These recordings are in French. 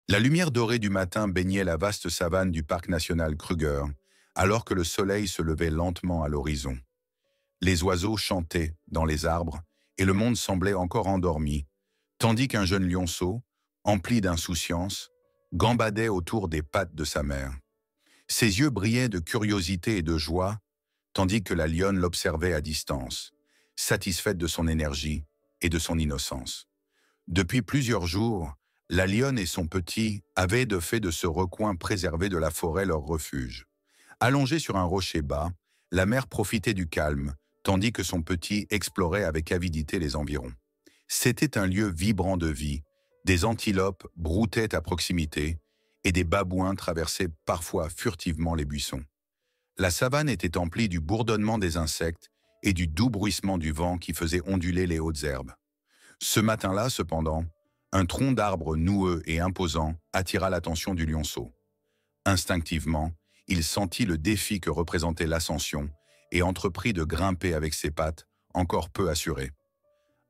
La lumière dorée du matin baignait la vaste savane du parc national Kruger, alors que le soleil se levait lentement à l'horizon. Les oiseaux chantaient dans les arbres, et le monde semblait encore endormi, tandis qu'un jeune lionceau, empli d'insouciance, gambadait autour des pattes de sa mère. Ses yeux brillaient de curiosité et de joie, tandis que la lionne l'observait à distance, satisfaite de son énergie et de son innocence. Depuis plusieurs jours, la lionne et son petit avaient de fait de ce recoin préservé de la forêt leur refuge. Allongée sur un rocher bas, la mère profitait du calme, tandis que son petit explorait avec avidité les environs. C'était un lieu vibrant de vie, des antilopes broutaient à proximité, et des babouins traversaient parfois furtivement les buissons. La savane était emplie du bourdonnement des insectes et du doux bruissement du vent qui faisait onduler les hautes herbes. Ce matin-là, cependant, un tronc d'arbre noueux et imposant attira l'attention du lionceau. Instinctivement, il sentit le défi que représentait l'ascension et entreprit de grimper avec ses pattes, encore peu assurées.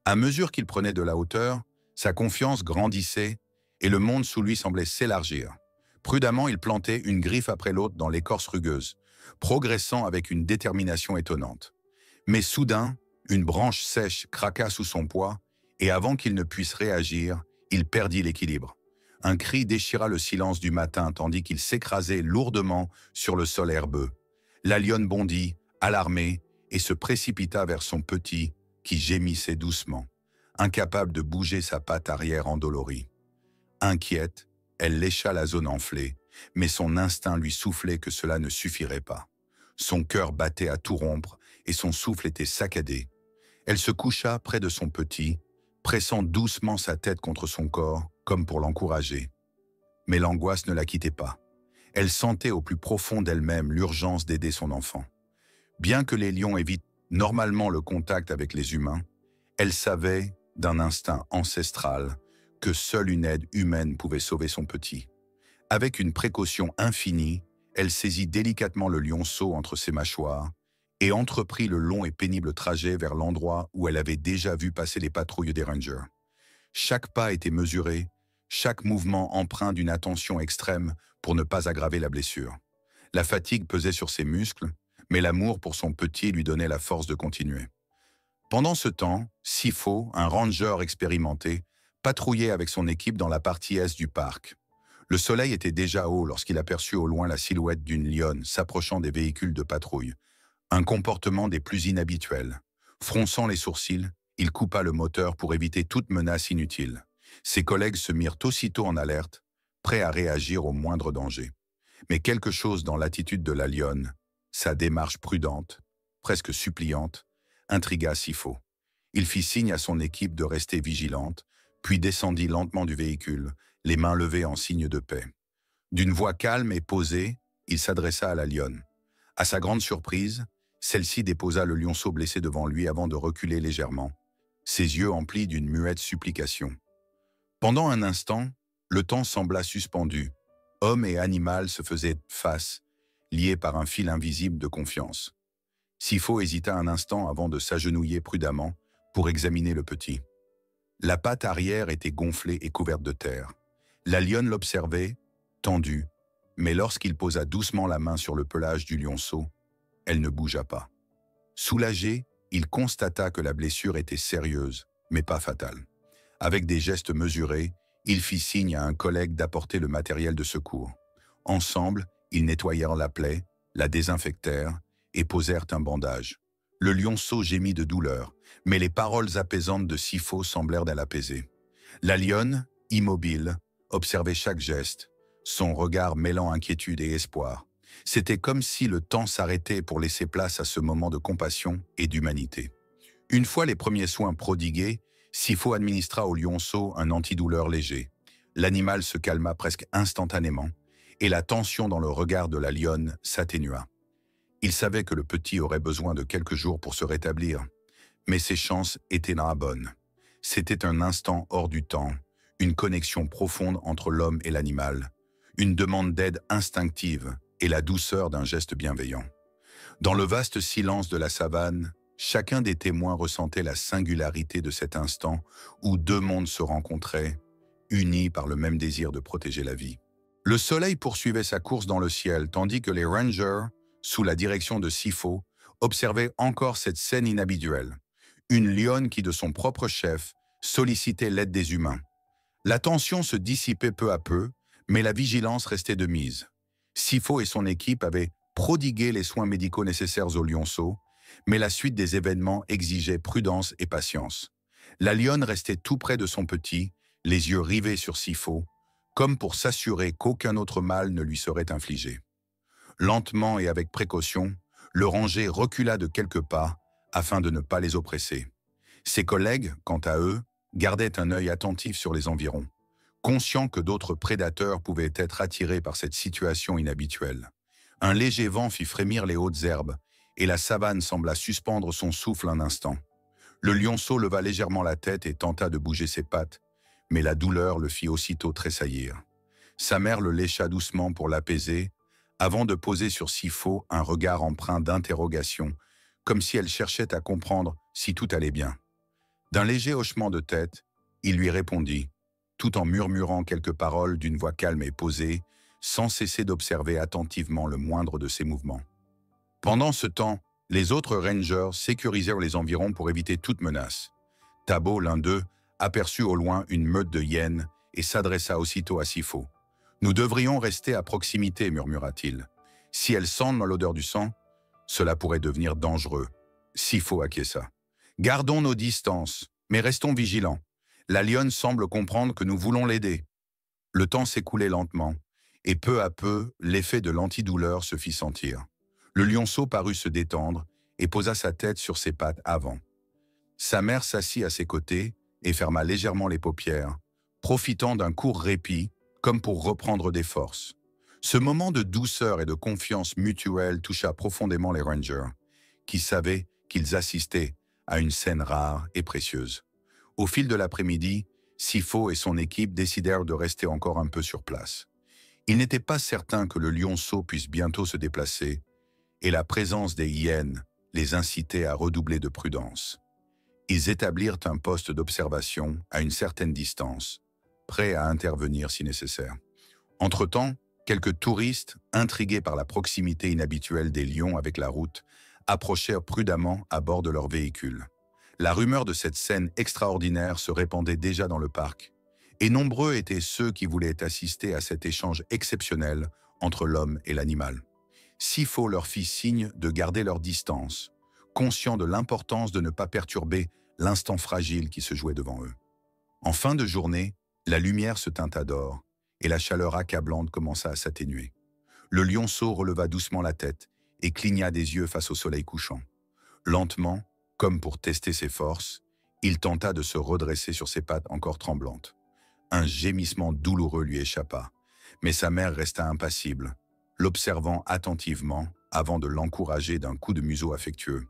À mesure qu'il prenait de la hauteur, sa confiance grandissait et le monde sous lui semblait s'élargir. Prudemment, il plantait une griffe après l'autre dans l'écorce rugueuse, progressant avec une détermination étonnante. Mais soudain, une branche sèche craqua sous son poids et avant qu'il ne puisse réagir, il perdit l'équilibre. Un cri déchira le silence du matin tandis qu'il s'écrasait lourdement sur le sol herbeux. La lionne bondit, alarmée, et se précipita vers son petit, qui gémissait doucement, incapable de bouger sa patte arrière endolorie. Inquiète, elle lécha la zone enflée, mais son instinct lui soufflait que cela ne suffirait pas. Son cœur battait à tout rompre et son souffle était saccadé. Elle se coucha près de son petit, pressant doucement sa tête contre son corps, comme pour l'encourager. Mais l'angoisse ne la quittait pas. Elle sentait au plus profond d'elle-même l'urgence d'aider son enfant. Bien que les lions évitent normalement le contact avec les humains, elle savait, d'un instinct ancestral, que seule une aide humaine pouvait sauver son petit. Avec une précaution infinie, elle saisit délicatement le lionceau entre ses mâchoires et entreprit le long et pénible trajet vers l'endroit où elle avait déjà vu passer les patrouilles des rangers. Chaque pas était mesuré, chaque mouvement empreint d'une attention extrême pour ne pas aggraver la blessure. La fatigue pesait sur ses muscles, mais l'amour pour son petit lui donnait la force de continuer. Pendant ce temps, Sifo, un ranger expérimenté, patrouillait avec son équipe dans la partie est du parc. Le soleil était déjà haut lorsqu'il aperçut au loin la silhouette d'une lionne s'approchant des véhicules de patrouille. Un comportement des plus inhabituels. Fronçant les sourcils, il coupa le moteur pour éviter toute menace inutile. Ses collègues se mirent aussitôt en alerte, prêts à réagir au moindre danger. Mais quelque chose dans l'attitude de la lionne, sa démarche prudente, presque suppliante, intrigua Sifo. Il fit signe à son équipe de rester vigilante, puis descendit lentement du véhicule, les mains levées en signe de paix. D'une voix calme et posée, il s'adressa à la lionne. À sa grande surprise, celle-ci déposa le lionceau blessé devant lui avant de reculer légèrement, ses yeux emplis d'une muette supplication. Pendant un instant, le temps sembla suspendu. Homme et animal se faisaient face, liés par un fil invisible de confiance. Sifo hésita un instant avant de s'agenouiller prudemment pour examiner le petit. La patte arrière était gonflée et couverte de terre. La lionne l'observait, tendue, mais lorsqu'il posa doucement la main sur le pelage du lionceau, elle ne bougea pas. Soulagé, il constata que la blessure était sérieuse, mais pas fatale. Avec des gestes mesurés, il fit signe à un collègue d'apporter le matériel de secours. Ensemble, ils nettoyèrent la plaie, la désinfectèrent et posèrent un bandage. Le lionceau gémit de douleur, mais les paroles apaisantes de Sifo semblèrent l'apaiser. La lionne, immobile, observait chaque geste, son regard mêlant inquiétude et espoir. C'était comme si le temps s'arrêtait pour laisser place à ce moment de compassion et d'humanité. Une fois les premiers soins prodigués, Sifo administra au lionceau un antidouleur léger. L'animal se calma presque instantanément, et la tension dans le regard de la lionne s'atténua. Il savait que le petit aurait besoin de quelques jours pour se rétablir, mais ses chances étaient dans la bonne. C'était un instant hors du temps, une connexion profonde entre l'homme et l'animal, une demande d'aide instinctive et la douceur d'un geste bienveillant. Dans le vaste silence de la savane, chacun des témoins ressentait la singularité de cet instant où deux mondes se rencontraient, unis par le même désir de protéger la vie. Le soleil poursuivait sa course dans le ciel, tandis que les rangers, sous la direction de Sifo, observaient encore cette scène inhabituelle. Une lionne qui, de son propre chef, sollicitait l'aide des humains. La tension se dissipait peu à peu, mais la vigilance restait de mise. Sifo et son équipe avaient prodigué les soins médicaux nécessaires aux lionceaux, mais la suite des événements exigeait prudence et patience. La lionne restait tout près de son petit, les yeux rivés sur Sifo, comme pour s'assurer qu'aucun autre mal ne lui serait infligé. Lentement et avec précaution, le ranger recula de quelques pas afin de ne pas les oppresser. Ses collègues, quant à eux, gardaient un œil attentif sur les environs, conscients que d'autres prédateurs pouvaient être attirés par cette situation inhabituelle. Un léger vent fit frémir les hautes herbes, et la savane sembla suspendre son souffle un instant. Le lionceau leva légèrement la tête et tenta de bouger ses pattes, mais la douleur le fit aussitôt tressaillir. Sa mère le lécha doucement pour l'apaiser, avant de poser sur Sifo un regard empreint d'interrogation, comme si elle cherchait à comprendre si tout allait bien. D'un léger hochement de tête, il lui répondit, tout en murmurant quelques paroles d'une voix calme et posée, sans cesser d'observer attentivement le moindre de ses mouvements. Pendant ce temps, les autres rangers sécurisèrent les environs pour éviter toute menace. Tabo, l'un d'eux, aperçut au loin une meute de hyènes et s'adressa aussitôt à Sifo. « Nous devrions rester à proximité, murmura-t-il. Si elles sentent l'odeur du sang, cela pourrait devenir dangereux. » Sifo acquiesça. « Gardons nos distances, mais restons vigilants. La lionne semble comprendre que nous voulons l'aider. » Le temps s'écoulait lentement, et peu à peu, l'effet de l'antidouleur se fit sentir. Le lionceau parut se détendre et posa sa tête sur ses pattes avant. Sa mère s'assit à ses côtés et ferma légèrement les paupières, profitant d'un court répit, comme pour reprendre des forces. Ce moment de douceur et de confiance mutuelle toucha profondément les rangers, qui savaient qu'ils assistaient à une scène rare et précieuse. Au fil de l'après-midi, Sifo et son équipe décidèrent de rester encore un peu sur place. Il n'était pas certain que le lionceau puisse bientôt se déplacer, et la présence des hyènes les incitait à redoubler de prudence. Ils établirent un poste d'observation à une certaine distance, prêts à intervenir si nécessaire. Entre-temps, quelques touristes, intrigués par la proximité inhabituelle des lions avec la route, approchèrent prudemment à bord de leur véhicule. La rumeur de cette scène extraordinaire se répandait déjà dans le parc, et nombreux étaient ceux qui voulaient assister à cet échange exceptionnel entre l'homme et l'animal. Sifo leur fit signe de garder leur distance, conscients de l'importance de ne pas perturber l'instant fragile qui se jouait devant eux. En fin de journée, la lumière se teinta d'or, et la chaleur accablante commença à s'atténuer. Le lionceau releva doucement la tête et cligna des yeux face au soleil couchant. Lentement, comme pour tester ses forces, il tenta de se redresser sur ses pattes encore tremblantes. Un gémissement douloureux lui échappa, mais sa mère resta impassible, l'observant attentivement avant de l'encourager d'un coup de museau affectueux.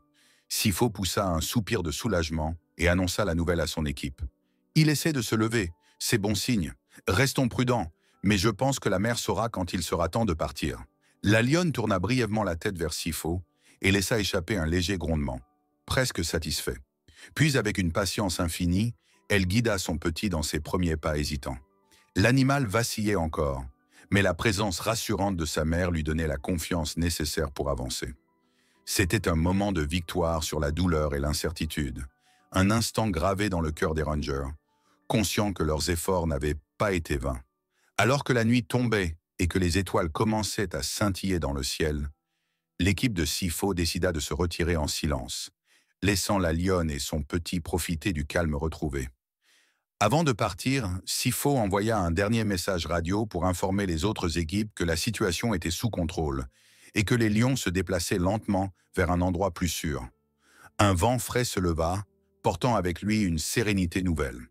Sifo poussa un soupir de soulagement et annonça la nouvelle à son équipe. « Il essaie de se lever, c'est bon signe. Restons prudents, mais je pense que la mère saura quand il sera temps de partir. » La lionne tourna brièvement la tête vers Sifo et laissa échapper un léger grondement, presque satisfait. Puis, avec une patience infinie, elle guida son petit dans ses premiers pas hésitants. L'animal vacillait encore, mais la présence rassurante de sa mère lui donnait la confiance nécessaire pour avancer. C'était un moment de victoire sur la douleur et l'incertitude, un instant gravé dans le cœur des rangers, conscients que leurs efforts n'avaient pas été vains. Alors que la nuit tombait et que les étoiles commençaient à scintiller dans le ciel, l'équipe de Sifo décida de se retirer en silence, laissant la lionne et son petit profiter du calme retrouvé. Avant de partir, Sifo envoya un dernier message radio pour informer les autres équipes que la situation était sous contrôle et que les lions se déplaçaient lentement vers un endroit plus sûr. Un vent frais se leva, portant avec lui une sérénité nouvelle.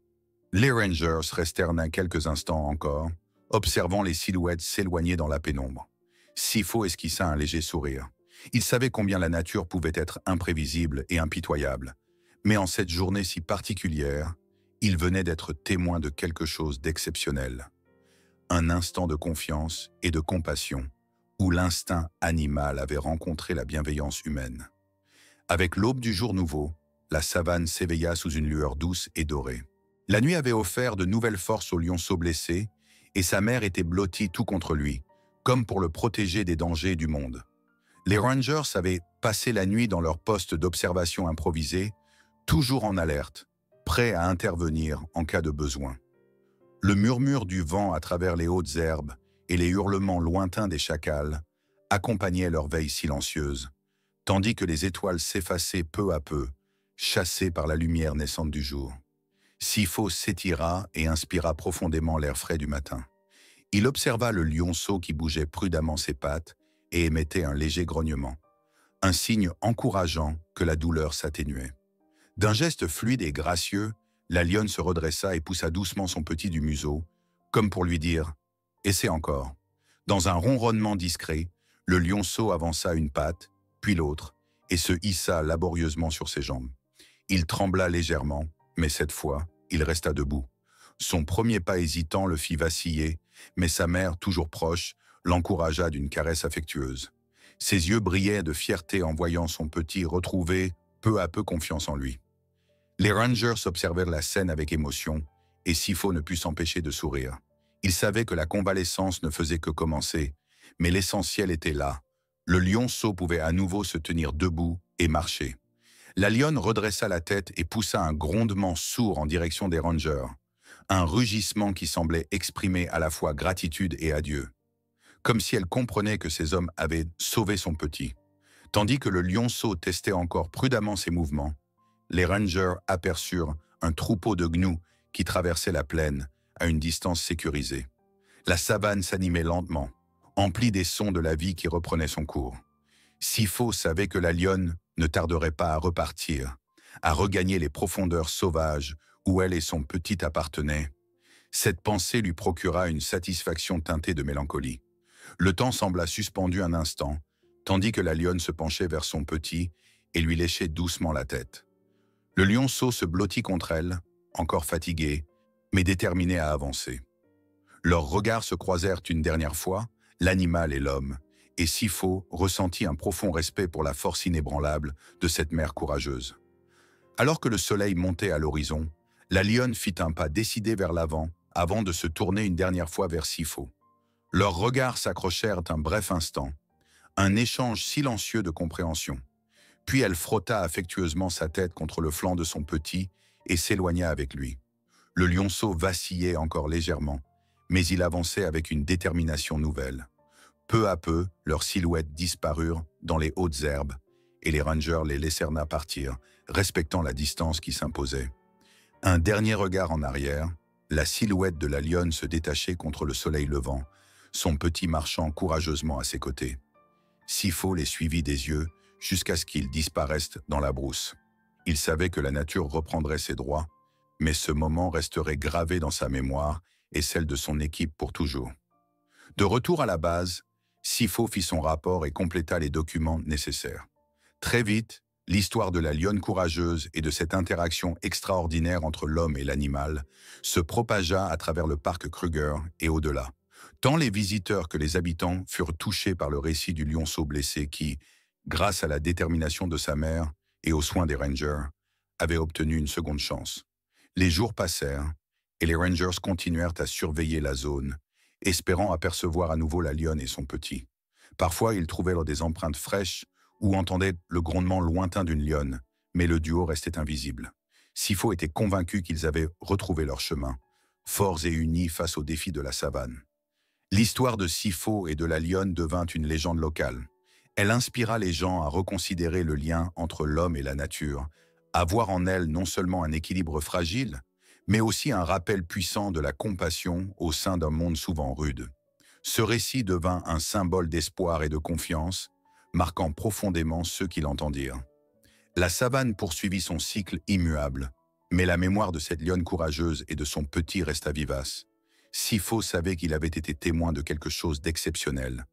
Les rangers restèrent quelques instants encore, observant les silhouettes s'éloigner dans la pénombre. Sifo esquissa un léger sourire. Il savait combien la nature pouvait être imprévisible et impitoyable, mais en cette journée si particulière, il venait d'être témoin de quelque chose d'exceptionnel. Un instant de confiance et de compassion, où l'instinct animal avait rencontré la bienveillance humaine. Avec l'aube du jour nouveau, la savane s'éveilla sous une lueur douce et dorée. La nuit avait offert de nouvelles forces au lionceau blessé, et sa mère était blottie tout contre lui, comme pour le protéger des dangers du monde. Les Rangers avaient passé la nuit dans leur poste d'observation improvisé, toujours en alerte, prêts à intervenir en cas de besoin. Le murmure du vent à travers les hautes herbes et les hurlements lointains des chacals accompagnaient leur veille silencieuse, tandis que les étoiles s'effaçaient peu à peu, chassées par la lumière naissante du jour. Sifo s'étira et inspira profondément l'air frais du matin. Il observa le lionceau qui bougeait prudemment ses pattes et émettait un léger grognement, un signe encourageant que la douleur s'atténuait. D'un geste fluide et gracieux, la lionne se redressa et poussa doucement son petit du museau, comme pour lui dire « Essaie encore ». Dans un ronronnement discret, le lionceau avança une patte, puis l'autre, et se hissa laborieusement sur ses jambes. Il trembla légèrement, mais cette fois, il resta debout. Son premier pas hésitant le fit vaciller, mais sa mère, toujours proche, l'encouragea d'une caresse affectueuse. Ses yeux brillaient de fierté en voyant son petit retrouver peu à peu confiance en lui. Les Rangers observèrent la scène avec émotion, et Sifo ne put s'empêcher de sourire. Il savait que la convalescence ne faisait que commencer, mais l'essentiel était là. Le lionceau pouvait à nouveau se tenir debout et marcher. La lionne redressa la tête et poussa un grondement sourd en direction des Rangers, un rugissement qui semblait exprimer à la fois gratitude et adieu, comme si elle comprenait que ces hommes avaient sauvé son petit. Tandis que le lionceau testait encore prudemment ses mouvements, les Rangers aperçurent un troupeau de gnous qui traversait la plaine à une distance sécurisée. La savane s'animait lentement, emplie des sons de la vie qui reprenait son cours. Sifo savait que la lionne ne tarderait pas à repartir, à regagner les profondeurs sauvages où elle et son petit appartenaient. Cette pensée lui procura une satisfaction teintée de mélancolie. Le temps sembla suspendu un instant, tandis que la lionne se penchait vers son petit et lui léchait doucement la tête. Le lionceau se blottit contre elle, encore fatigué, mais déterminé à avancer. Leurs regards se croisèrent une dernière fois, l'animal et l'homme, et Sifo ressentit un profond respect pour la force inébranlable de cette mère courageuse. Alors que le soleil montait à l'horizon, la lionne fit un pas décidé vers l'avant avant de se tourner une dernière fois vers Sifo. Leurs regards s'accrochèrent un bref instant, un échange silencieux de compréhension. Puis elle frotta affectueusement sa tête contre le flanc de son petit et s'éloigna avec lui. Le lionceau vacillait encore légèrement, mais il avançait avec une détermination nouvelle. Peu à peu, leurs silhouettes disparurent dans les hautes herbes et les Rangers les laissèrent partir, respectant la distance qui s'imposait. Un dernier regard en arrière, la silhouette de la lionne se détachait contre le soleil levant, son petit marchant courageusement à ses côtés. Sifo les suivit des yeux jusqu'à ce qu'ils disparaissent dans la brousse. Il savait que la nature reprendrait ses droits, mais ce moment resterait gravé dans sa mémoire et celle de son équipe pour toujours. De retour à la base, Sifo fit son rapport et compléta les documents nécessaires. Très vite, l'histoire de la lionne courageuse et de cette interaction extraordinaire entre l'homme et l'animal se propagea à travers le parc Kruger et au-delà. Tant les visiteurs que les habitants furent touchés par le récit du lionceau blessé qui, grâce à la détermination de sa mère et aux soins des Rangers, avait obtenu une seconde chance. Les jours passèrent et les Rangers continuèrent à surveiller la zone, espérant apercevoir à nouveau la lionne et son petit. Parfois, ils trouvaient des empreintes fraîches ou entendaient le grondement lointain d'une lionne, mais le duo restait invisible. Sifo était convaincu qu'ils avaient retrouvé leur chemin, forts et unis face aux défis de la savane. L'histoire de Sifo et de la lionne devint une légende locale. Elle inspira les gens à reconsidérer le lien entre l'homme et la nature, à voir en elle non seulement un équilibre fragile, mais aussi un rappel puissant de la compassion au sein d'un monde souvent rude. Ce récit devint un symbole d'espoir et de confiance, marquant profondément ceux qui l'entendirent. La savane poursuivit son cycle immuable, mais la mémoire de cette lionne courageuse et de son petit resta vivace. Sifo savait qu'il avait été témoin de quelque chose d'exceptionnel,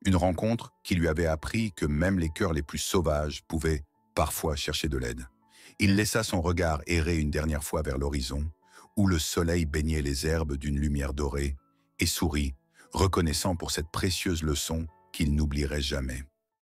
une rencontre qui lui avait appris que même les cœurs les plus sauvages pouvaient parfois chercher de l'aide. Il laissa son regard errer une dernière fois vers l'horizon, où le soleil baignait les herbes d'une lumière dorée, et sourit, reconnaissant pour cette précieuse leçon qu'il n'oublierait jamais.